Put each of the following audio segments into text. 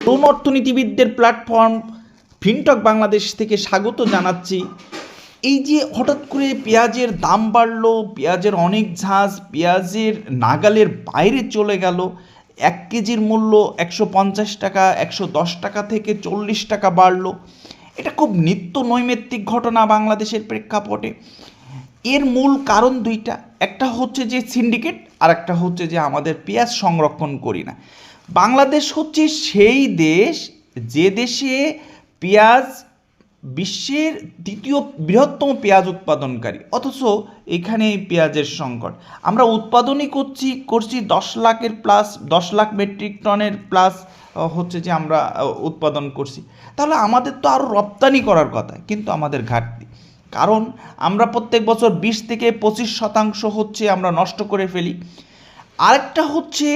তরুণ অর্থনীতিবিদদের platform ফিনটক Bangladesh থেকে স্বাগত জানাচ্ছি। এই যে হঠাৎ করে পেঁয়াজের দাম বাড়লো, পেঁয়াজের অনেক ঝাঁজ, পেঁয়াজের নাগালের বাইরে চলে গেল, 1 কেজির মূল্য 150 টাকা 110 টাকা থেকে 40 টাকা বাড়লো। এটা খুব নিত্য নৈমিত্তিক ঘটনা বাংলাদেশের প্রেক্ষাপটে। এর মূল কারণ দুইটা, একটা হচ্ছে যে সিন্ডিকেট, আর একটা হচ্ছে যে আমাদের পেঁয়াজ সংরক্ষণ করি না। বাংলাদেশ হচ্ছে সেই দেশ যে দেশে পেঁয়াজ বিশ্বের দ্বিতীয় বৃহত্তম পেঁয়াজ উৎপাদনকারী, অথচ এখানে পেঁয়াজের সংকট। আমরা উৎপাদনই করছি 10 লাখের প্লাস, 10 লাখ মেট্রিক টনের প্লাস হচ্ছে যে আমরা উৎপাদন করছি। তাহলে আমাদের তো আরও রপ্তানি করার কথা, কিন্তু আমাদের ঘাটতি। কারণ আমরা প্রত্যেক বছর 20 থেকে 25% হচ্ছে আমরা নষ্ট করে ফেলি। আরেকটা হচ্ছে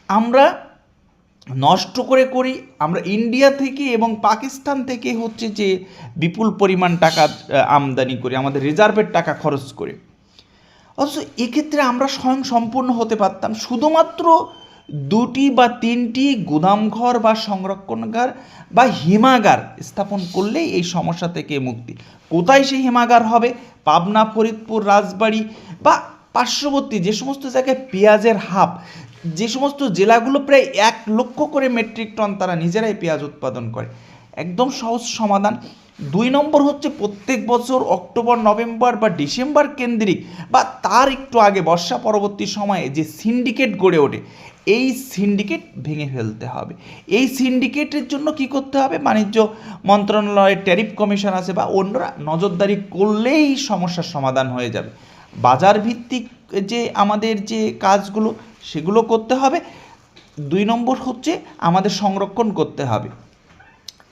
আমরা নষ্ট করি আমরা ইন্ডিয়া থেকে এবং পাকিস্তান থেকে হচ্ছে যে বিপুল পরিমাণ টাকা আমদানি করি, আমাদের রিজার্ভের টাকা খরচ করে। অথচ এক্ষেত্রে আমরা স্বয়ং সম্পূর্ণ হতে পারতাম, শুধুমাত্র 2টি বা 3টি গুদামঘর বা সংরক্ষণগার বা হিমাগার স্থাপন করলেই এই সমস্যা থেকে মুক্তি। কোথায় সেই হিমাগার হবে? পাবনা, ফরিদপুর, রাজবাড়ী বা পার্শ্ববর্তী যে সমস্ত জায়গায় পেঁয়াজের হাব, যে সমস্ত জেলাগুলো প্রায় 1 লক্ষ করে মেট্রিক টন তারা নিজেরাই পেঁয়াজ উৎপাদন করে। একদম সহজ সমাধান। 2 নম্বর হচ্ছে প্রত্যেক বছর অক্টোবর, নভেম্বর বা ডিসেম্বর কেন্দ্রিক বা তার একটু আগে বর্ষা পরবর্তী সময়ে যে সিন্ডিকেট গড়ে ওঠে, এই সিন্ডিকেট ভেঙে ফেলতে হবে। এই সিন্ডিকেটের জন্য কি করতে হবে? বাণিজ্য মন্ত্রণালয়ের ট্যারিফ কমিশন আছে বা অন্যরা নজরদারি করলেই সমস্যার সমাধান হয়ে যাবে। বাজার ভিত্তিক যে আমাদের যে কাজগুলো সেগুলো করতে হবে। 2 নম্বর হচ্ছে আমাদের সংরক্ষণ করতে হবে।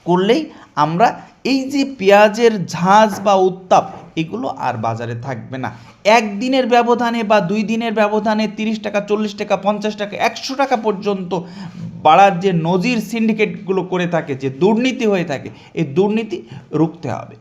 করলেই আমরা এই যে পেঁয়াজের ঝাঁজ বা উত্তাপ, এগুলো আর বাজারে থাকবে না। একদিনের ব্যবধানে বা 2 দিনের ব্যবধানে 30 টাকা, 40 টাকা, 50 টাকা, 100 টাকা পর্যন্ত বাড়ার যে নজির সিন্ডিকেটগুলো করে থাকে, যে দুর্নীতি হয়ে থাকে, এই দুর্নীতি রুখতে হবে।